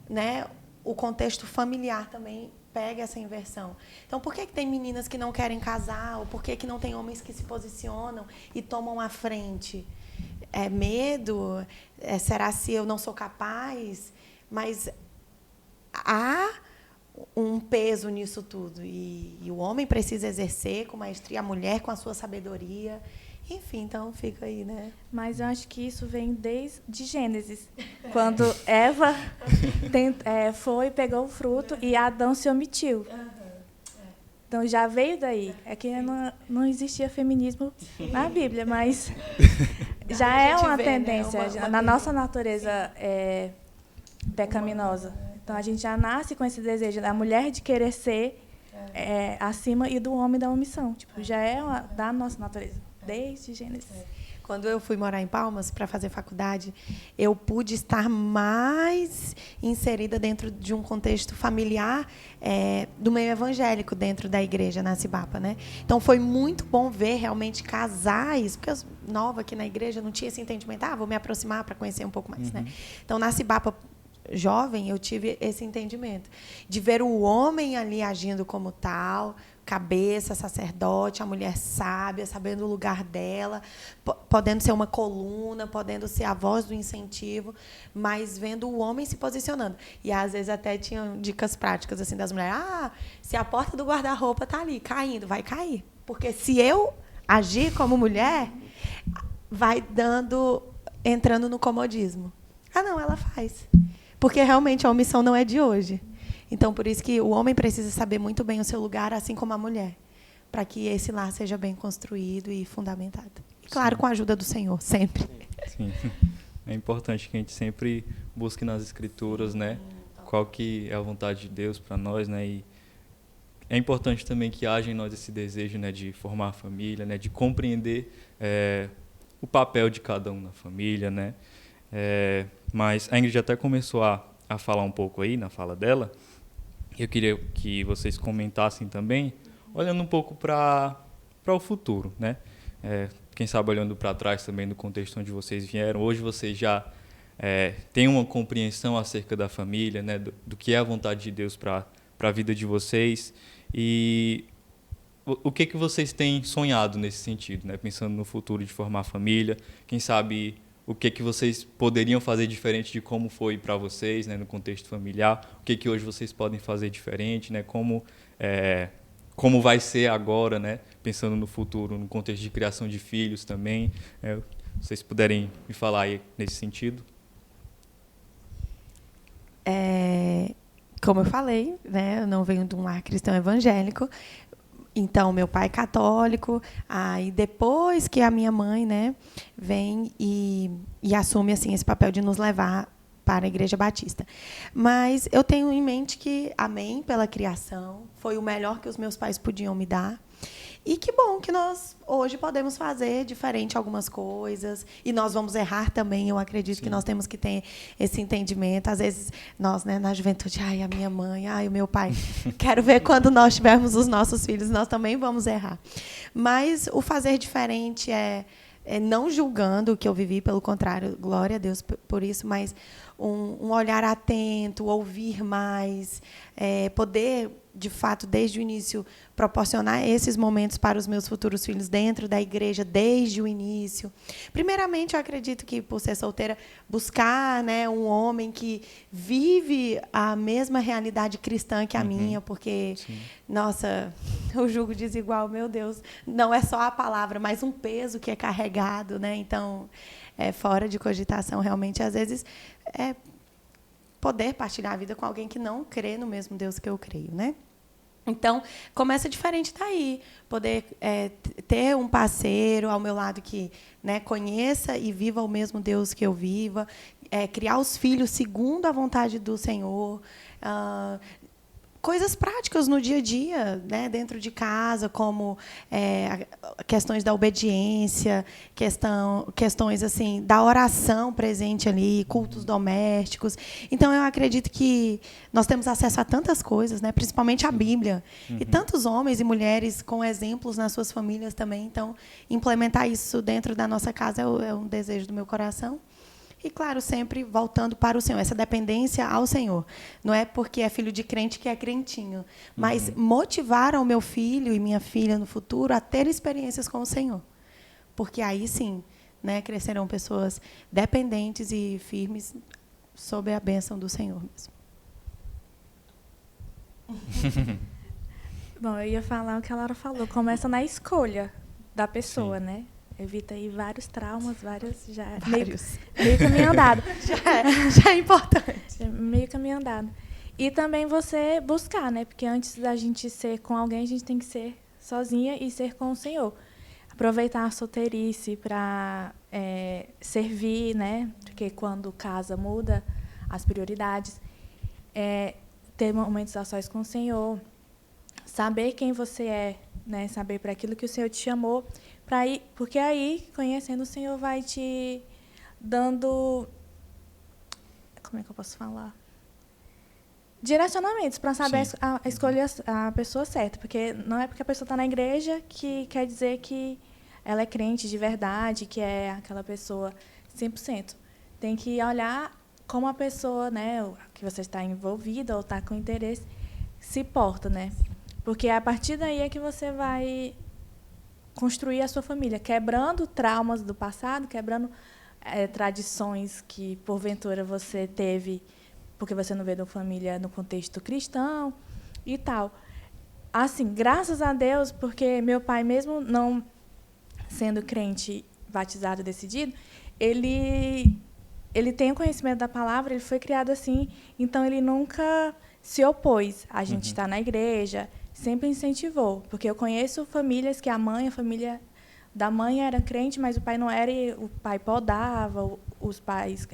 né, o contexto familiar também pega essa inversão. Então, por que tem meninas que não querem casar? Ou por que não tem homens que se posicionam e tomam a frente? É medo? Será se eu não sou capaz? Mas há um peso nisso tudo. E o homem precisa exercer com maestria, a mulher com a sua sabedoria. Enfim, então fica aí, né?
Mas eu acho que isso vem desde Gênesis, quando Eva pegou o fruto e Adão se omitiu. Então já veio daí. É que não existia feminismo na Bíblia, mas já é uma tendência. Né? Na nossa natureza pecaminosa. Então a gente já nasce com esse desejo da mulher de querer ser acima e do homem da omissão. Tipo, já é da nossa natureza. Desde Gênesis.
Quando eu fui morar em Palmas para fazer faculdade, eu pude estar mais inserida dentro de um contexto familiar do meio evangélico dentro da igreja na Cibapa, né? Então foi muito bom ver realmente casais, porque eu nova aqui na igreja não tinha esse entendimento, vou me aproximar para conhecer um pouco mais, né? Então na Cibapa jovem eu tive esse entendimento de ver o homem ali agindo como tal, cabeça, sacerdote, a mulher sábia, sabendo o lugar dela, podendo ser uma coluna, podendo ser a voz do incentivo, mas vendo o homem se posicionando. E, às vezes, até tinham dicas práticas assim das mulheres. Se a porta do guarda-roupa está ali, caindo, vai cair. Porque se eu agir como mulher, vai entrando no comodismo. Não, ela faz. Porque, realmente, a omissão não é de hoje. Então, por isso que o homem precisa saber muito bem o seu lugar, assim como a mulher, para que esse lar seja bem construído e fundamentado. E, claro, com a ajuda do Senhor, sempre.
Sim. É importante que a gente sempre busque nas Escrituras, né, qual que é a vontade de Deus para nós, né, e é importante também que haja em nós esse desejo, né, de formar a família, né, de compreender o papel de cada um na família, né. Mas a Ingrid até começou a falar um pouco aí na fala dela. Eu queria que vocês comentassem também, olhando um pouco para o futuro, né? Quem sabe olhando para trás também no contexto onde vocês vieram. Hoje vocês já têm uma compreensão acerca da família, né? Do que é a vontade de Deus para a vida de vocês. E o que vocês têm sonhado nesse sentido, né? Pensando no futuro de formar família, quem sabe o que vocês poderiam fazer diferente de como foi para vocês, né, no contexto familiar, o que hoje vocês podem fazer diferente, né, como vai ser agora, né, pensando no futuro, no contexto de criação de filhos também. Vocês puderem me falar aí nesse sentido?
Como eu falei, né, eu não venho de um lar cristão evangélico. Então, meu pai é católico, aí depois que a minha mãe, né, vem e assume assim, esse papel de nos levar para a Igreja Batista. Mas eu tenho em mente que, amém, pela criação, foi o melhor que os meus pais podiam me dar. E que bom que nós hoje podemos fazer diferente algumas coisas. E nós vamos errar também. Eu acredito que nós temos que ter esse entendimento. Às vezes, nós, né, na juventude, a minha mãe, o meu pai. Quero ver quando nós tivermos os nossos filhos, nós também vamos errar. Mas o fazer diferente é não julgando o que eu vivi, pelo contrário, glória a Deus por isso, mas um olhar atento, ouvir mais, poder, de fato, desde o início, proporcionar esses momentos para os meus futuros filhos dentro da igreja, desde o início. Primeiramente, eu acredito que, por ser solteira, buscar, né, um homem que vive a mesma realidade cristã que a minha, porque, nossa, o jugo desigual, meu Deus, não é só a palavra, mas um peso que é carregado, né? Então, fora de cogitação, realmente, às vezes, poder partilhar a vida com alguém que não crê no mesmo Deus que eu creio, né? Então, começa diferente daí. Poder ter um parceiro ao meu lado que, né, conheça e viva o mesmo Deus que eu viva, criar os filhos segundo a vontade do Senhor, coisas práticas no dia a dia, né, dentro de casa, como questões da obediência, questões assim da oração presente ali, cultos domésticos. Então, eu acredito que nós temos acesso a tantas coisas, né, principalmente a Bíblia, e tantos homens e mulheres com exemplos nas suas famílias também. Então, implementar isso dentro da nossa casa é um desejo do meu coração. E, claro, sempre voltando para o Senhor, essa dependência ao Senhor. Não é porque é filho de crente que é crentinho, mas motivar o meu filho e minha filha no futuro a ter experiências com o Senhor. Porque aí sim, né, crescerão pessoas dependentes e firmes sob a bênção do Senhor mesmo.
Bom, eu ia falar o que a Laura falou. Começa na escolha da pessoa, né? Evita aí vários traumas, vários. Meio caminho andado.
já é importante.
Meio caminho andado. E também você buscar, né? Porque antes da gente ser com alguém, a gente tem que ser sozinha e ser com o Senhor. Aproveitar a solteirice para servir, né? Porque quando casa muda as prioridades. Ter momentos a sós com o Senhor. Saber quem você é, né? Saber para aquilo que o Senhor te chamou. Porque aí, conhecendo o Senhor, vai te dando... Como é que eu posso falar? Direcionamentos para saber escolher a pessoa certa. Porque não é porque a pessoa está na igreja que quer dizer que ela é crente de verdade, que é aquela pessoa 100%. Tem que olhar como a pessoa, né, que você está envolvida ou está com interesse, se porta, né? Porque a partir daí é que você vai construir a sua família, quebrando traumas do passado, quebrando tradições que, porventura, você teve porque você não veio de uma família no contexto cristão e tal. Assim, graças a Deus, porque meu pai, mesmo não sendo crente, batizado, decidido, ele tem o conhecimento da palavra, ele foi criado assim, então ele nunca se opôs a gente estar na igreja, sempre incentivou, porque eu conheço famílias que a família da mãe era crente, mas o pai não era, e o pai podava, os pais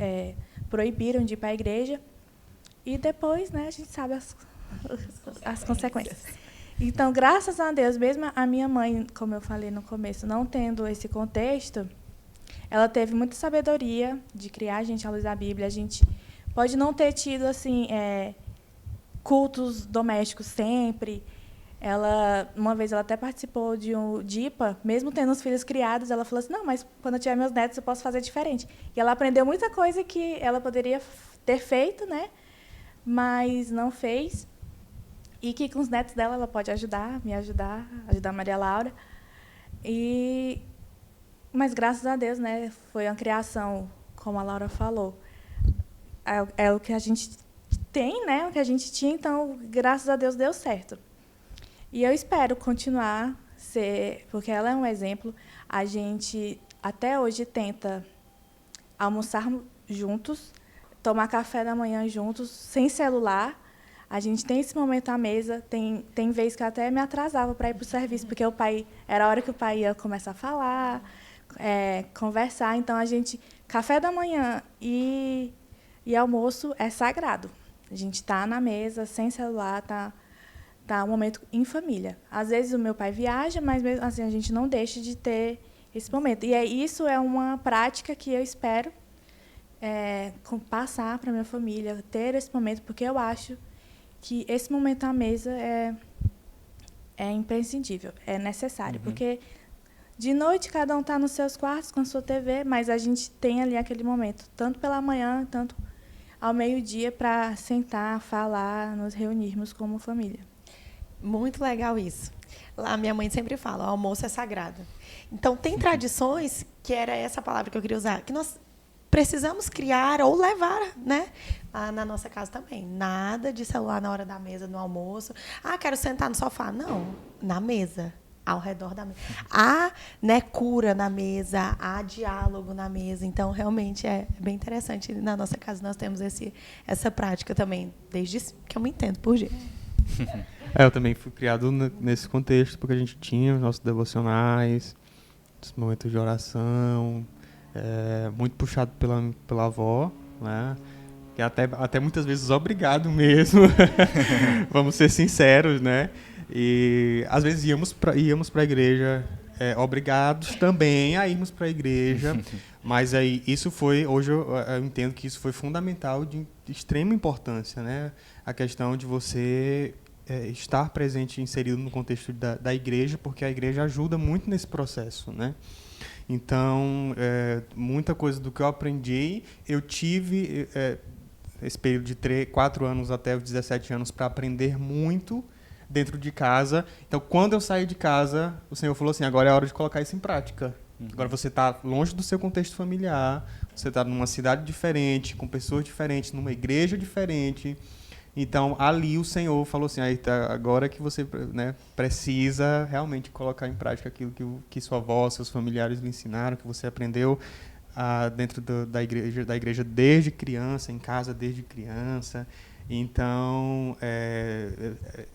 proibiram de ir para a igreja, e depois, né, a gente sabe as consequências. Então, graças a Deus, mesmo a minha mãe, como eu falei no começo, não tendo esse contexto, ela teve muita sabedoria de criar a gente à luz da Bíblia. A gente pode não ter tido assim cultos domésticos sempre. Uma vez ela até participou de um DIPA, mesmo tendo os filhos criados, ela falou assim, não, mas quando eu tiver meus netos eu posso fazer diferente. E ela aprendeu muita coisa que ela poderia ter feito, né? Mas não fez. E que com os netos dela ela pode me ajudar a Maria Laura. Mas, graças a Deus, né, foi uma criação, como a Laura falou. É o que a gente tem, né, o que a gente tinha, então, graças a Deus, deu certo. E eu espero continuar porque ela é um exemplo. A gente, até hoje, tenta almoçar juntos, tomar café da manhã juntos, sem celular. A gente tem esse momento à mesa. Tem vezes que eu até me atrasava para ir para o serviço, porque era a hora que o pai ia começar a falar, conversar. Então, café da manhã e almoço é sagrado. A gente está na mesa, sem celular, tá um momento em família. Às vezes o meu pai viaja, mas mesmo assim a gente não deixa de ter esse momento. E isso é uma prática que eu espero passar para a minha família, ter esse momento, porque eu acho que esse momento à mesa é imprescindível, é necessário. Porque de noite cada um está nos seus quartos com a sua TV, mas a gente tem ali aquele momento, tanto pela manhã, tanto ao meio-dia, para sentar, falar, nos reunirmos como família.
Muito legal isso. Lá minha mãe sempre fala, o almoço é sagrado. Então, tem tradições, que era essa palavra que eu queria usar, que nós precisamos criar ou levar, né? Na nossa casa também. Nada de celular na hora da mesa, no almoço. Quero sentar no sofá. Não, na mesa, ao redor da mesa. Há, né, cura na mesa, há diálogo na mesa. Então, realmente, é bem interessante. Na nossa casa, nós temos essa prática também, desde que eu me entendo por gente.
Eu também fui criado nesse contexto, porque a gente tinha os nossos devocionais, os momentos de oração, muito puxado pela avó, né? Que até muitas vezes obrigado mesmo, vamos ser sinceros, né? E às vezes íamos para a igreja obrigados também a irmos para a igreja, mas aí hoje eu entendo que isso foi fundamental, de extrema importância, né? A questão de você estar presente e inserido no contexto da igreja, porque a igreja ajuda muito nesse processo, né? Então, muita coisa do que eu aprendi, eu tive esse período de 4 anos até os 17 anos para aprender muito dentro de casa. Então, quando eu saí de casa, o Senhor falou assim, agora é a hora de colocar isso em prática. Agora você está longe do seu contexto familiar, você está numa cidade diferente, com pessoas diferentes, numa igreja diferente. Então, ali o Senhor falou assim, agora que você, né, precisa realmente colocar em prática aquilo que sua avó, seus familiares lhe ensinaram, que você aprendeu dentro da igreja desde criança, em casa desde criança. Então,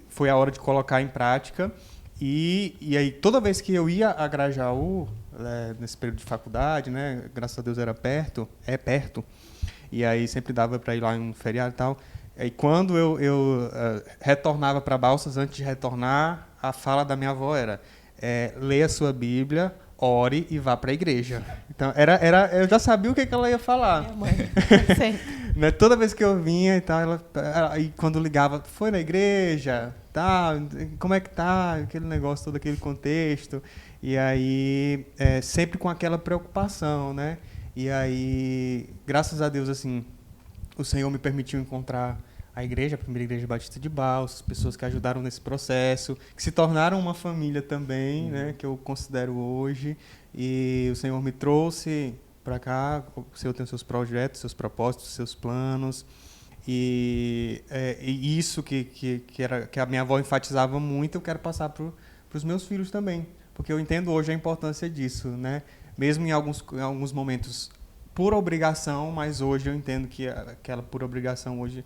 foi a hora de colocar em prática. E aí, toda vez que eu ia a Grajaú, nesse período de faculdade, né, graças a Deus era perto, e aí sempre dava para ir lá em um feriado e tal. E quando eu retornava para Balsas, antes de retornar, a fala da minha avó era, leia a sua Bíblia, ore e vá para a igreja. Então, eu já sabia o que ela ia falar.
Minha mãe,
né? Toda vez que eu vinha e tal, e quando ligava, foi na igreja, tá? Como é que tá? Aquele negócio, todo aquele contexto. E aí, sempre com aquela preocupação, né? E aí, graças a Deus, assim, o Senhor me permitiu encontrar a igreja, a primeira igreja batista de Balsas, pessoas que ajudaram nesse processo, que se tornaram uma família também, né, que eu considero hoje. E o Senhor me trouxe para cá, o Senhor tem os seus projetos, seus propósitos, seus planos. E isso que a minha avó enfatizava muito, eu quero passar para os meus filhos também. Porque eu entendo hoje a importância disso, né? Mesmo em alguns momentos por obrigação, mas hoje eu entendo que aquela por obrigação hoje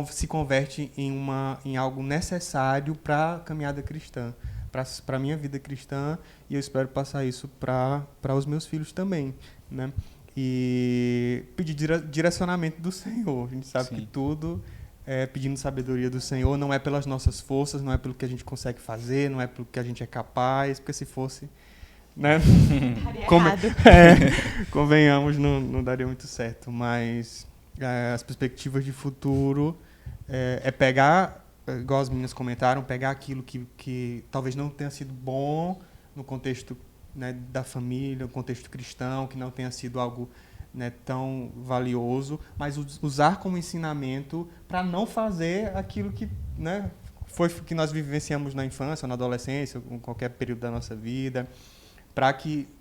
se converte em algo necessário para a caminhada cristã, para a minha vida cristã, e eu espero passar isso para os meus filhos também, né? E pedir direcionamento do Senhor. A gente sabe que tudo é pedindo sabedoria do Senhor, não é pelas nossas forças, não é pelo que a gente consegue fazer, não é pelo que a gente é capaz, porque se fosse, né? Convenhamos, não daria muito certo, mas as perspectivas de futuro é pegar, igual as meninas comentaram, pegar aquilo que talvez não tenha sido bom no contexto, né, da família, no contexto cristão, que não tenha sido algo, né, tão valioso, mas usar como ensinamento para não fazer aquilo que, né, foi que nós vivenciamos na infância, na adolescência, em qualquer período da nossa vida, para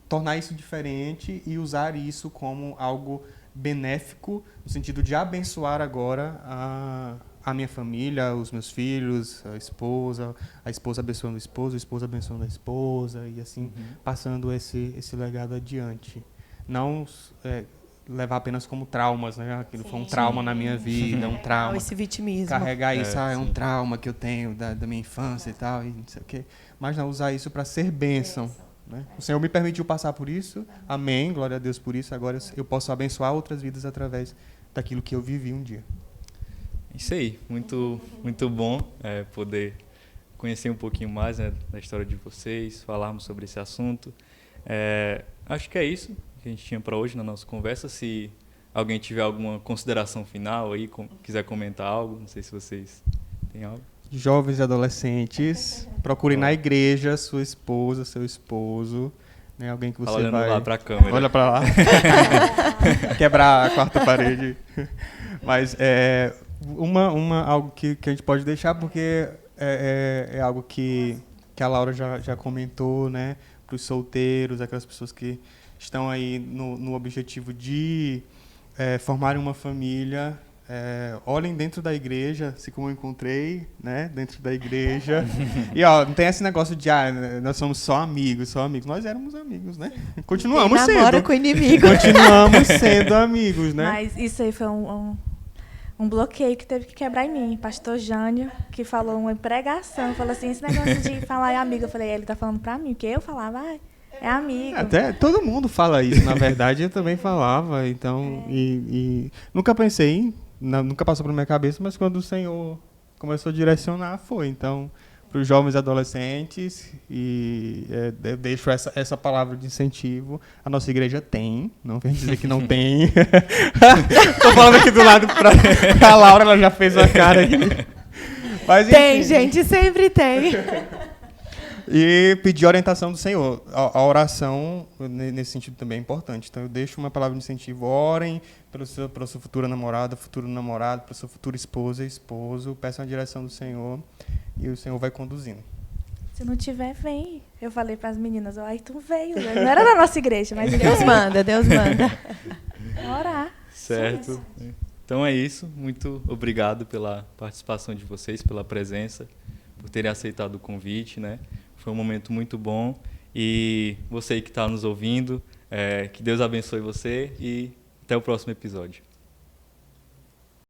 tornar isso diferente e usar isso como algo benéfico, no sentido de abençoar agora a minha família, os meus filhos, a esposa abençoando o esposo abençoando a esposa, e assim, passando esse legado adiante. Não levar apenas como traumas, né? Aquilo foi um trauma na minha vida, um trauma.
Esse vitimismo.
Carregar isso, é um trauma que eu tenho da minha infância e tal, e não sei o quê. Mas não, usar isso para ser bênção. Né? O Senhor me permitiu passar por isso, amém, glória a Deus por isso. Agora eu posso abençoar outras vidas através daquilo que eu vivi um dia.
Isso aí, muito, muito bom poder conhecer um pouquinho mais, né, da história de vocês, falarmos sobre esse assunto. Acho que é isso que a gente tinha para hoje na nossa conversa. Se alguém tiver alguma consideração final aí, quiser comentar algo, não sei se vocês têm algo.
Jovens e adolescentes, procure na igreja sua esposa, seu esposo, né, alguém que você
olhando
vai...
lá para a câmera.
Olha para lá. Quebrar a quarta parede. Mas algo que a gente pode deixar, porque é algo que a Laura já comentou, né, para os solteiros, aquelas pessoas que estão aí no objetivo de formarem uma família. Olhem dentro da igreja, assim como eu encontrei, né, dentro da igreja. E não tem esse negócio de nós somos só amigos. Nós éramos amigos, né? Continuamos sendo.
Namora com o inimigo.
Continuamos sendo amigos, né?
Mas isso aí foi um bloqueio que teve que quebrar em mim. Pastor Jânio, que falou uma pregação, falou assim, esse negócio de falar é amigo. Eu falei, ele tá falando pra mim, porque eu falava, é amigo.
Até todo mundo fala isso, na verdade, eu também falava. Então, e nunca pensei, nunca passou pela minha cabeça, mas quando o Senhor começou a direcionar, foi. Então, para os jovens e adolescentes, eu deixo essa palavra de incentivo. A nossa igreja tem, não vem dizer que não tem. Estou falando aqui do lado para a Laura, ela já fez a cara aqui. Mas,
tem, gente, sempre tem.
E pedir orientação do Senhor. A oração, nesse sentido, também é importante. Então, eu deixo uma palavra de incentivo. Orem pela sua futura namorada, futuro namorado, pela sua futura esposa e esposo. Peçam a direção do Senhor e o Senhor vai conduzindo.
Se não tiver, vem. Eu falei para as meninas, tu veio. Não era da nossa igreja, mas
Deus manda.
Orar.
Certo. Então é isso. Muito obrigado pela participação de vocês, pela presença, por terem aceitado o convite, né? Foi um momento muito bom. E você que está nos ouvindo, que Deus abençoe você e até o próximo episódio.